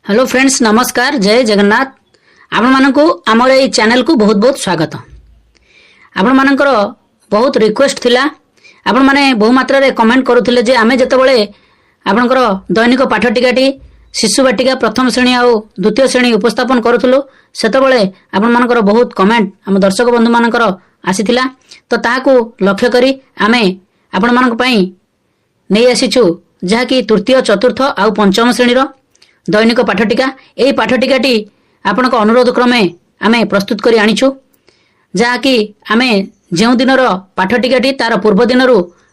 Hello friends, नमस्कार, जय जगन्नाथ। आपण मानकु आमर ए चैनल को बहुत बहुत स्वागत। आपण मानकर बहुत रिक्वेस्ट थिला, आपण माने बहु मात्रा रे कमेंट करूथिले जे आमे जतबेले आपनकर दैनिक पाठ टिकाटी शिशु बाटिका प्रथम श्रेणी आ द्वितीय श्रेणी उपस्थापन करूथुलो सेतबेले आपण मानकर बहुत कमेंट हम दर्शक बंधु मानकर आसीथिला। तो ताहाकू लक्ष्य करी आमे आपण मानक पई नै आसीछु जहा कि तृतीय चतुर्थ आ पंचम श्रेणी रो दैनिक पाठटिका। यही पाठटिकाटी आपण अनुरोध क्रमे आमे प्रस्तुत करी आनिछु, जहा कि आमे जो दिन पाठटिकाटी तार पूर्व दिन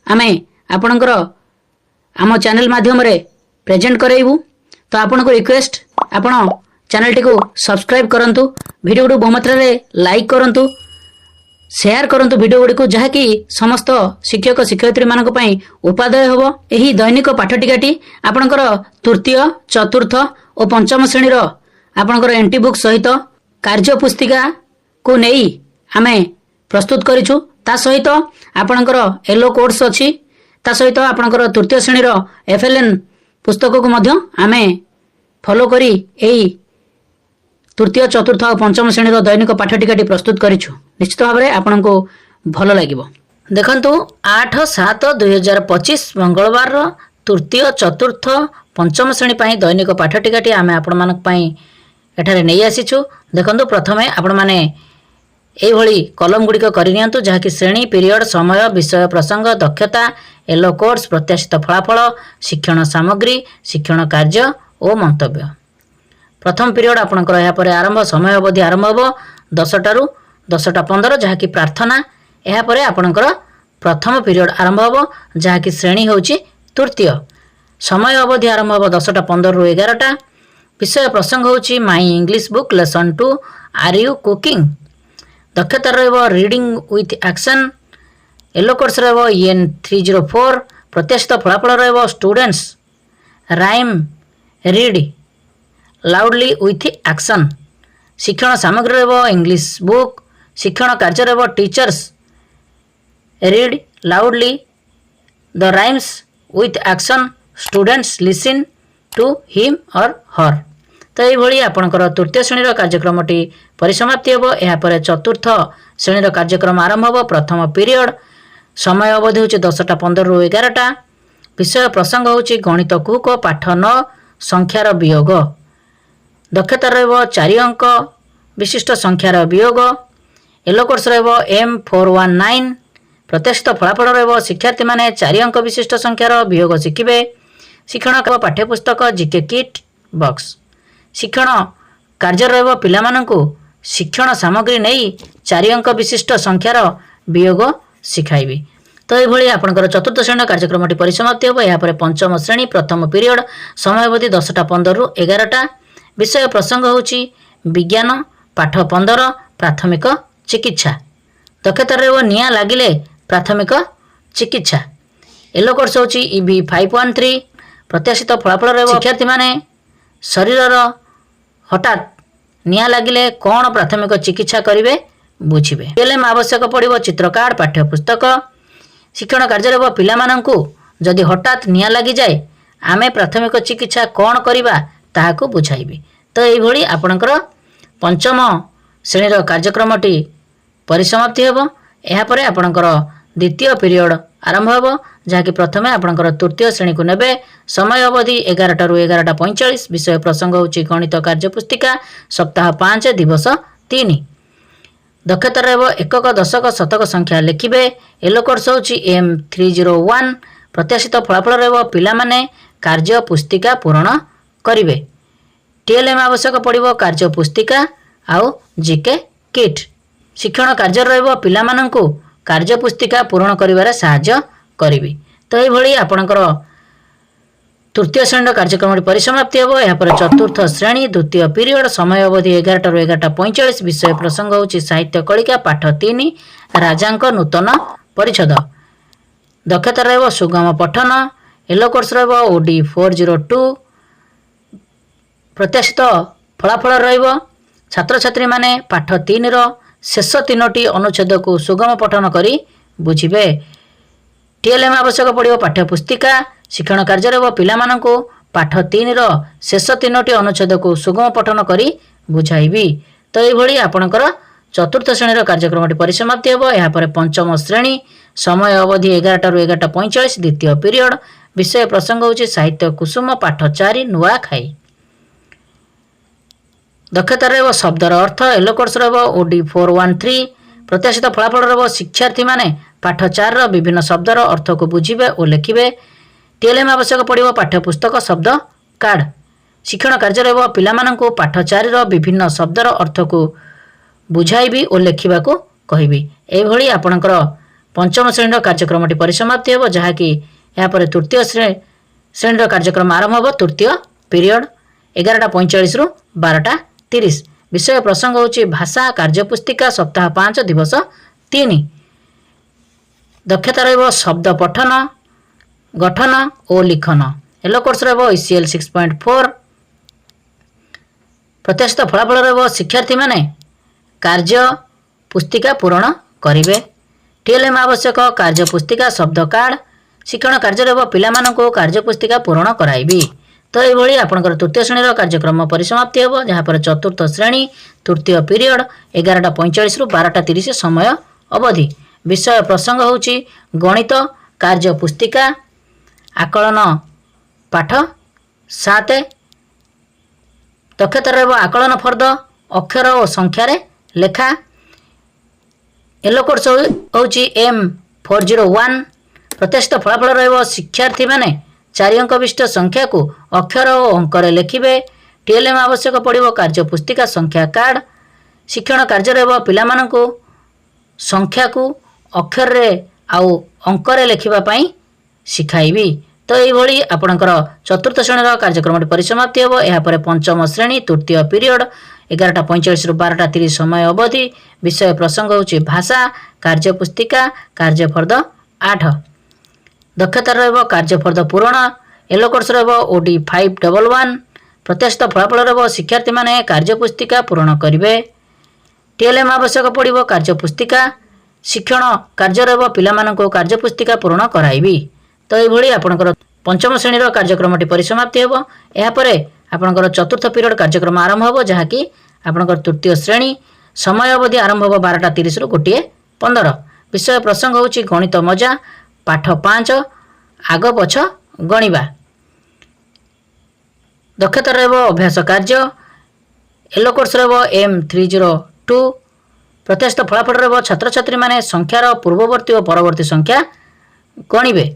आमे आपणकर आम चैनल माध्यम रे प्रेजेंट करैबू। तो आपण को रिक्वेस्ट, आपण चैनल टी को सब्सक्राइब करंतु, वीडियो को बहुमात्रा रे लाइक करंतु, शेयर करंतु वीडियो गुडी को, जहा कि समस्त शिक्षक शिक्षयित्री मानक पई उपादेय होबो। एही दैनिक पाठटिकाटी आपणकर तृतीय चतुर्थ और पंचम श्रेणी रो आपणकर एंटी बुक सहित कार्य पुस्तिका को नेई आमे प्रस्तुत करिछु। ता सहित आपणकर येलो कोड्स अछि, ता सहित आपणकर तृतीय श्रेणी रो एफएलएन पुस्तक को मध्य आमे फॉलो करी एही तृतीय चतुर्थ और पंचम श्रेणी दैनिक पाठटिकाटी प्रस्तुत करिछु। निश्चित भाव में आपन को भल लागिबो। देखंतु 8/7/2025 मंगलवार तृतीय चतुर्थ पंचम श्रेणी पई दैनिक पाठटिकाटी आमे आपण मानक पई एठारे नै आसीछु। देखंतु प्रथमे आपण माने एई भली कलम गुडिक करि नियंतु, जहा कि श्रेणी, पीरियड, समय, विषय, प्रसंग, दक्षता, येलो कोर्स, प्रत्याशित फलाफल, शिक्षण सामग्री, शिक्षण कार्य और मंतव्य। प्रथम पीरियड आपनकर यहाँ पर आरंभ, समय अवधि आरंभ हो 10 ରୁ 10:15, जहा कि प्रार्थना। यहाँ पर आपनकर प्रथम पीरियड आरंभ हो, जहा कि श्रेणी होची तृतीय। समय अवधि आरंभ हो 10:15 ରୁ 11टा। विषय प्रसंग होची my English book lesson 2 are you cooking. दक्षता रहिबो reading with action. Yellow course रहिबो EN 304। प्रत्याशित फलाफल रहिबो students rhyme read loudly with action. शिक्षण सामग्री रहिबो इंग्लिश बुक। शिक्षण कार्य रहिबो teachers read loudly the rhymes with action, students listen to him or her. तो यही आपणकर तृतीय श्रेणी कार्यक्रमटी परिसमाप्ति हो। यापर चतुर्थ श्रेणी कार्यक्रम आरंभ हो। प्रथम पीरियड, समय अवधि हूँ 10:15 ରୁ 11टा। विषय प्रसंग हूँ गणित कुक, पाठ 9 संख्यार वियोग। दक्षता रहिबो 4 अंक विशिष्ट संख्यार वियोग। येलो कोर्स रहिबो M419। प्रत्याशित फलाफल रहिबो शिक्षार्थी माने 4 अंक विशिष्ट संख्यार वियोग शिखिबे। शिक्षण पाठ्यपुस्तक जीके किट बॉक्स। शिक्षण कार्य रहिबो पिला माननकु शिक्षण सामग्री नहीं 4 अंक विशिष्ट संख्यार वियोग शिखाइबी। तो यही आपंकर चतुर्थ श्रेणी कार्यक्रमटी परिसमाप्ति हो। यहाँ पर पंचम श्रेणी प्रथम पीरियड, समय अवधि 10:15 ରୁ 11टा। विषय प्रसंग होची विज्ञान, पाठ 15 प्राथमिक चिकित्सा। दक्षता रहिबो निया लागिले प्राथमिक चिकित्सा। येलो कोर्स होची EB 513। प्रत्याशित फलाफल रहिबो शिक्षार्थी माने शरीरर हठात निया लागिले कौन प्राथमिक चिकित्सा करिवे बुझिबे। एलएम आवश्यक पड़िबो चित्र कार्ड, पाठ्यपुस्तक। शिक्षण कार्य रहिबो पिला माननकु जदि हठात निया लागि जाए आमे प्राथमिक चिकित्सा कौन करिबा ताहाकू बुझाइबी। तो यही आपणकर पंचम श्रेणीर कार्यक्रमटी परिसमाप्ति हो। यापर आपणकर द्वितीय पीरियड आरंभ हो, जहाँकि प्रथमे आपणकर तृतीय श्रेणी को नेबे। समय अवधि 11टा ରୁ 11:45। विषय प्रसंग होची गणित कार्य पुस्तिका, सप्ताह 5 दिवस 3। दक्षता रहिबो एकक, दशक, शतक संख्या लिखिबे। येलो कोर्स होची M301। प्रत्याशित फलाफल रहिबो पिला माने कार्य पुस्तिका पूरण करिवे। TLM आवश्यक पड़िबो कार्य पुस्तिका आउ जीके किट। शिक्षण कार्य रहिबो पिला माननकु कार्य पुस्तिका पूरण करिवारे सहाय्य करिवि। तो यही आपणकर तृतीय श्रेणी कार्यक्रम परिसमाप्ति हो। यहाँ पर चतुर्थ श्रेणी द्वितीय पीरियड, समय अवधि 11टा ରୁ 11:45। विषय प्रसंग होची साहित्य कलिका, पाठ 3 राजांक नूतन परिच्छद। दक्षता रहिबो सुगम पठन। येलो कोर्स रहिबो OD 402। प्रत्याशित फलाफल रहिबो छात्र छात्री माने पाठ 3 रो शेष 3टी अनुच्छेद को सुगम पठन करी बुझिबे। TLM आवश्यक पड़िबो पाठ्यपुस्तिका। शिक्षण कार्य रहिबो पिला माननकु पाठ 3 रो शेष 3टी अनुच्छेद को सुगम पठन करी बुझाइबी। तो ये आपणकर चतुर्थ श्रेणी कार्यक्रम परिसमाप्ति हेब। यापर पंचम श्रेणी समय अवधि 11 ରୁ 11:45 द्वितीय पीरियड। विषय प्रसंग होची साहित्य कुसुम पाठ 4 नुआ खाई। दक्षता रहिब शब्दर अर्थ येलो कोर्स रहिब ओडी 413। प्रत्याशित फलाफल रहिब शिक्षार्थी माने पाठ 4 रो विभिन्न शब्दर अर्थ को बुझिबे और लिखिबे। टीएलएम आवश्यक पड़िबो पाठ्यपुस्तक शब्द कार्ड। शिक्षण कार्य रहिब पिलामानंकु पाठ 4 रो विभिन्न शब्दर अर्थ को बुझाइबी और लिखिबा को कहिबी। एभली आपणकर पंचम श्रेणी कार्यक्रम परिसमाप्ति हेब। जहाँकि यापर तृतीय श्रेणी कार्यक्रम आरंभ हेब। तृतीय पीरियड 11:45 ରୁ 12:30। विषय प्रसंग होची भाषा कार्यपुस्तिका सप्ताह 5 दिवस 3। दक्षता रहिब शब्द पठन गठन और लिखन। येलो कोर्स रहिब ECL 6.4। प्रत्याशित फलाफल रहिब शिक्षार्थी माने कार्य पुस्तिका पूरण करिवे। टीएलएम आवश्यक कार्य पुस्तिका शब्द कार्ड। शिक्षण कार्य रहिब पिलामानंको कार्य पुस्तिका पूरण कराइबी। तो ये आपंकर तृतीय श्रेणी कार्यक्रम परिसमाप्ति हेब। जहाँ पर चतुर्थ श्रेणी तृतीय पीरियड 11:45 ରୁ 12:30 समय अवधि। विषय प्रसंग होची गणित कार्य पुस्तिका आकलन पाठ 7। दक्षता रहिब आकलन फर्द अक्षर और संख्यार लेखा। येलो कोर्स होची M401। प्रत्याशित फलाफल रहिब शिक्षार्थी माने 4 अंक विशिष्ट संख्या को अक्षर और अंकर लिखिबे। टीएलएम आवश्यक पड़िबो कार्य पुस्तिका संख्या कार्ड। शिक्षण कार्य रहिब पिलामानंको संख्या को अक्षर रे आउ अंकर लिखिबा पई सिखाइबी। तो ये आपणकर चतुर्थ श्रेणी कार्यक्रम परिसमाप्ति हेब। यापर पंचम श्रेणी तृतीय पीरियड 11:45 ରୁ 12:30 समय अवधि। विषय प्रसंग होची भाषा कार्य पुस्तिका कार्यफर्द 8। दक्षता रहिब कार्यफर्द पूरण। येलो कोर्स रहिब OD 511। प्रत्याशित फलाफल रहिब शिक्षार्थी माने कार्य पुस्तिका पूरण करिवे। टीएलएम आवश्यक पड़िबो कार्य पुस्तिका। शिक्षण कार्य रहिब पिलामानंको कार्य पुस्तिका पूरण कराइबी। तो ये आपणकर पंचम श्रेणी कार्यक्रम परिसमाप्ति हेब। यापर आपणकर चतुर्थ पीरियड कार्यक्रम आरंभ हेब। जहाँकि आपणकर तृतीय श्रेणी समय अवधि आरंभ हेब 12:30 ରୁ 1:15। विषय प्रसंग होची गणित मजा पाठ 5 आग पछ गणिबा। दक्षता रहिब अभ्यास कार्य। येलो कोर्स रहिब M302। प्रत्याशित फलाफल रहिब छात्र छात्री माने संख्यार पूर्ववर्ती और परवर्ती संख्या गणिबे।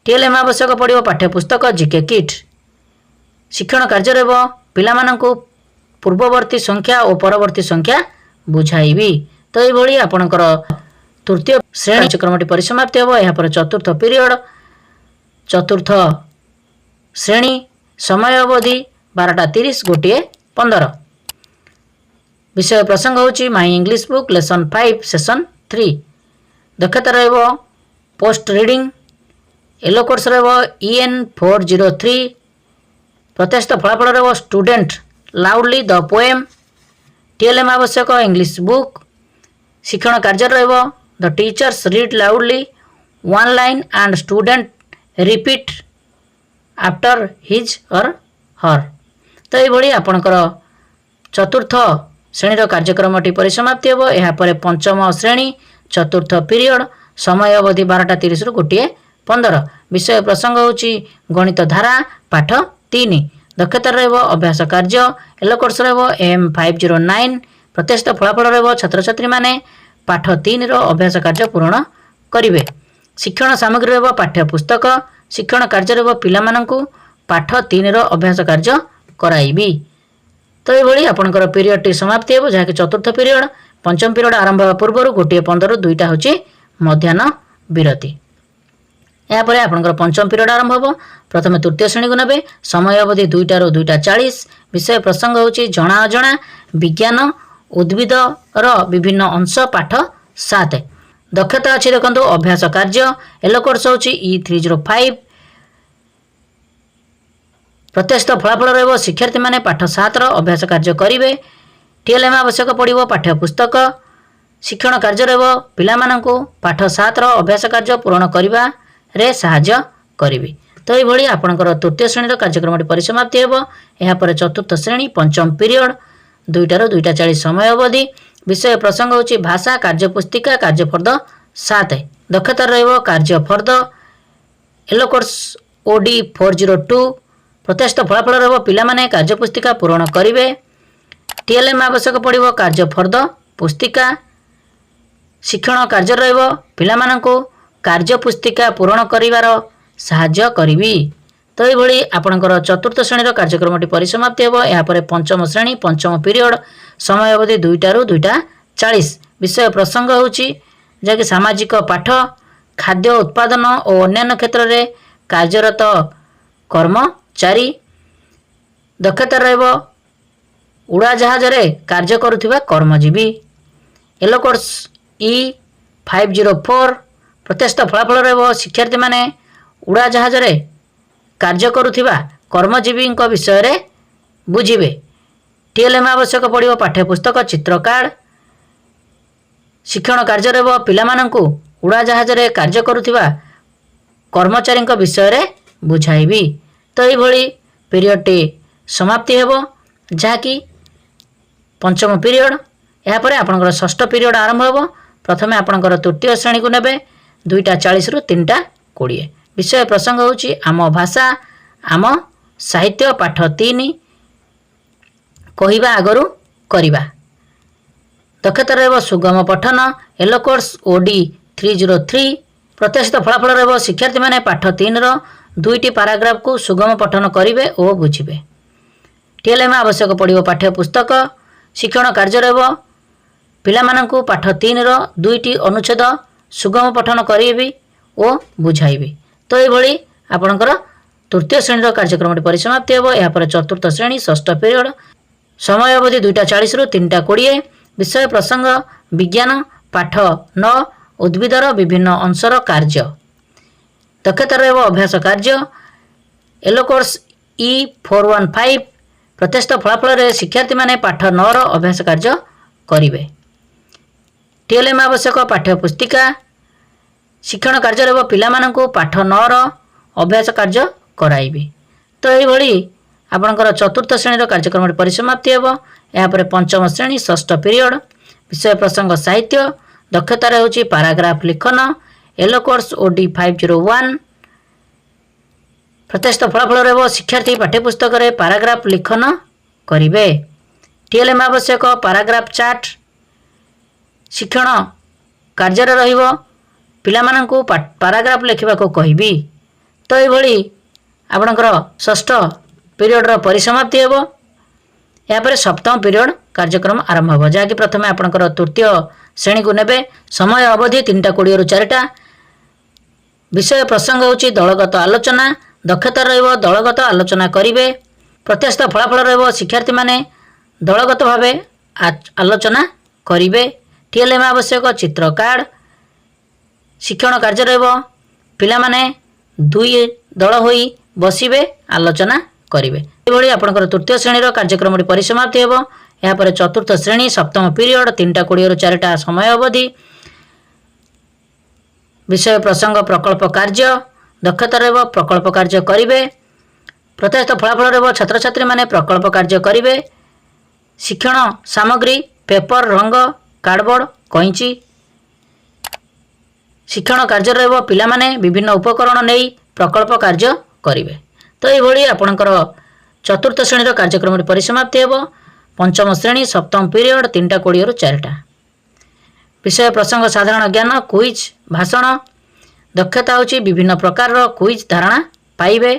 टीएलएम आवश्यक पड़िबो पाठ्यपुस्तक जीके किट। शिक्षण कार्य रहिब पिलामानंको पूर्ववर्ती संख्या और परवर्ती संख्या बुझाइबी। तो ये आपणकर तृतीय श्रेणी कार्यक्रम परिसमाप्ति हेब। यापर चतुर्थ पीरियड चतुर्थ श्रेणी समय अवधि 12:30 1:15। विषय प्रसंग होची my English book lesson 5 session 3। दक्षता रहिब पोस्ट रीडिंग। येलो कोर्स रहिब EN403। प्रत्याशित फलाफल रहिब student loudly the poem. TLM आवश्यक इंग्लिश बुक। शिक्षण कार्य रहिब the teachers read loudly 1 line and student repeat after his or her. तो ये आपणकर चतुर्थ श्रेणी कार्यक्रम परिसमाप्ति हेब। यापर पंचम श्रेणी चतुर्थ पीरियड समय अवधि 12:30 ରୁ 1:15। विषय प्रसंग होची गणित धारा पाठ 3। दक्षता रहिब अभ्यास कार्य। येलो कोर्स रहिब M509। प्रत्याशित फलाफल रहिब छात्र छात्री माने पाठ 3 रो अभ्यास कार्य पूर्ण करिवे। शिक्षण सामग्री रहिब पाठ्यपुस्तक। शिक्षण कार्य रहिब पिलामानंकु पाठ 3 रो अभ्यास कार्य कराइबी। तो ये आपणकर पीरियड टी समाप्ति हेब। जहाँकि चतुर्थ पीरियड पंचम पीरियड आरंभ होगा पूर्व 1:15 ରୁ 2ଟା होची मध्याह्न विरति। यापर आपणकर पंचम पीरियड आरंभ होब। प्रथम तृतीय श्रेणी को नेबे। समय अवधि 2ଟା ରୁ 2:40। विषय प्रसंग होची जणा अजणा विज्ञान उद्भिद रो विभिन्न अंश पाठ 7। दक्षता अच्छी देखो अभ्यास कार्य। येलो कोर्स होची E305। प्रत्याशित फलाफल रहिब शिक्षार्थी माने पाठ 7 रो अभ्यास कार्य करिवे। टीएलएम आवश्यक पड़िबो पाठ्यपुस्तक। शिक्षण कार्य रहिब पिलामानंको पाठ 7 रो अभ्यास कार्य पूर्ण करिबा रे सहाय्य करिवे। तो ये आपंकर तृतीय श्रेणी कार्यक्रम परिसमाप्ति हेब। यापर चतुर्थ श्रेणी पंचम पीरियड 2टार 2:40 समय अवधि। विषय प्रसंग होची भाषा कार्यपुस्तिका कार्यफर्द 7। दक्षता रहिबो कार्यफर्द एलोकोर्स ओडी 402। प्रत्याशित फलाफल रहिबो पिला माने कार्यपुस्तिका पूरण करिवे। टीएलएम आवश्यक पड़िबो कार्यफर्द पुस्तिका। शिक्षण कार्य रहिबो पिला माननको कार्यपुस्तिका पूरण करिवार साहाय्य करिवि। तो ये आपणकर चतुर्थ श्रेणी कार्यक्रम परिसमाप्ति हेब। यापर पंचम श्रेणी पंचम पीरियड समय अवधि 2टार 2:40। विषय प्रसंग होची जहाँकि सामाजिक पाठ खाद्य उत्पादन और अन्य क्षेत्र में कार्यरत कर्मचारी। दक्षता रहिबो उड़ाजहाज रे कार्य करुथिबा कर्मजीवी। एलोकोर्स E504। प्रत्याशित फलाफल रहिबो शिक्षार्थी माने उड़ाजहाज रे कार्य करुथिबा कर्मजीवी विषय रे बुझिबे। टीएलएम आवश्यक पड़िबो पाठ्यपुस्तक चित्र कार्ड। शिक्षण कार्य रहिबो पिला माननकु उड़ाजहाज रे कार्य करुथिबा कर्मचारी विषय रे बुझाइबी। तो ये पीरियड टी समाप्ति हेब जहाँकि पंचम पीरियड। यापर आपणकर षष्ठ पीरियड आरंभ हेब। प्रथमे आपणकर तृतीय श्रेणी को नेबे 2:40 रु 3:20। विषय प्रसंग होची आम भाषा आम साहित्य पाठ 3 कहिबा आगरु करिबा। दक्षता रहिबो सुगम पठन एलोकोर्स ओडी 303। प्रत्याशित फलाफल रहिबो शिक्षार्थी माने पाठ 3 रो 2टी पैराग्राफ को सुगम पठन करिवे और बुझिबे। टीएलएम आवश्यक पड़िबो पाठ्य पुस्तक। शिक्षण कार्य रहिबो पिला माननकु पाठ 3 रो 2टी अनुच्छेद सुगम पठन करिवे और बुझाइबे। तो ये आपणकर तृतीय श्रेणी कार्यक्रम परिसमाप्ति हेब। यापर चतुर्थ श्रेणी षष्ठ पीरियड समय अवधि 2:40 रु 3:20। विषय प्रसंग विज्ञान पाठ 9 उद्भिदर विभिन्न अंशर कार्य। दक्षता रहिबो अभ्यास कार्य एलोकोर्स E415। प्रत्याशित फलाफल रे शिक्षार्थी माने पाठ 9 रो अभ्यास कार्य करिवे। टीएलएम आवश्यक पाठ्यपुस्तिका। शिक्षण कार्य रहिबो पिला माननकु पाठ 9 रो अभ्यास कार्य कराइबे। तो ये आपणकर चतुर्थ श्रेणी कार्यक्रम परिसमाप्ति हेब। यापर पंचम श्रेणी षष्ठ पीरियड विषय प्रसंग साहित्य। दक्षता होची पैराग्राफ लिखन एलोकोर्स ओडी 501। प्रत्याशित फलाफल रहिबो शिक्षार्थी पाठ्यपुस्तक रे पैराग्राफ लिखन करिवे। टीएलएम आवश्यक पैराग्राफ चार्ट। शिक्षण कार्य रहिबो पिला माननकु पैराग्राफ लिखिबा को कहिबी। तो ये आपणकर षष्ठ पीरियड परिसमाप्ति हेब। यापर सप्तम पीरियड कार्यक्रम आरंभ हो जहाँकि प्रथमे आपणकर तृतीय श्रेणी को नेबे। समय अवधि 3:20 रु 4टा। विषय प्रसंग होची दलगत आलोचना। दक्षता रहिबो दलगत आलोचना करिवे। प्रत्याशित फलाफल रहिबो शिक्षार्थी माने दलगत भावे आलोचना करिवे। टीएलएम आवश्यक चित्र कार्ड। शिक्षण कार्य रहिबो पिला माने 2 दल होई बसिबे आलोचना करिवे। एभଳି आपणकर तृतीय श्रेणी कार्यक्रम परिसमाप्ति हेब। यापर चतुर्थ श्रेणी सप्तम पीरियड 3:20 रु 4टा समय अवधि। विषय प्रसंग प्रकल्प कार्य। दक्षता रहिबो प्रकल्प कार्य करिवे। प्रत्याशित फलाफल रहिबो छात्र छात्री माने प्रकल्प कार्य करिवे। शिक्षण सामग्री पेपर रंग कार्डबोर्ड कैंची। शिक्षण कार्य रहिबो पिला माने विभिन्न उपकरण नै प्रकल्प कार्य करिवे। तो ये आपणकर चतुर्थ श्रेणी कार्यक्रम परिसमाप्ति हेब। पंचम श्रेणी सप्तम पीरियड 3:20 रु 4टा। विषय प्रसंग साधारण ज्ञान क्विज भाषण। दक्षता होची विभिन्न प्रकार क्विज धारणा पाइबे।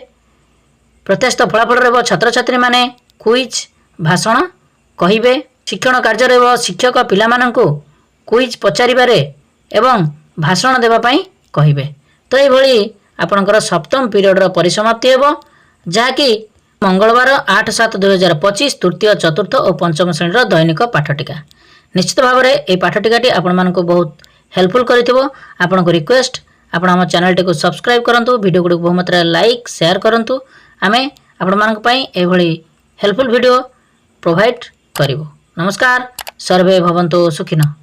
प्रत्याशित फलाफल रहिबो छात्र छात्री माने क्विज भाषण कहिबे। शिक्षण कार्य रहिबो शिक्षक पिला माननकु क्विज पचारिबारे एवं भाषण देबा पई कहिबे। तो ये आपणकर सप्तम पीरियड परिसमाप्ति हेब जहाँकि मंगलवार 8/7/2025 तृतीय चतुर्थ और पंचम श्रेणी दैनिक पाठटिका। निश्चित भाव में ये पाठटिकाटी आपण बहुत हेल्पफुल करिथिबो। आपनको रिक्वेस्ट आपण हम चैनल टी को सब्सक्राइब करंतु। वीडियो गुड बहुत मात्रा लाइक शेयर करंतु। आमे आपण मानक पई एभली हेल्पफुल वीडियो प्रोवाइड करिवो। नमस्कार। सर्वे भवन्तु सुखिनः।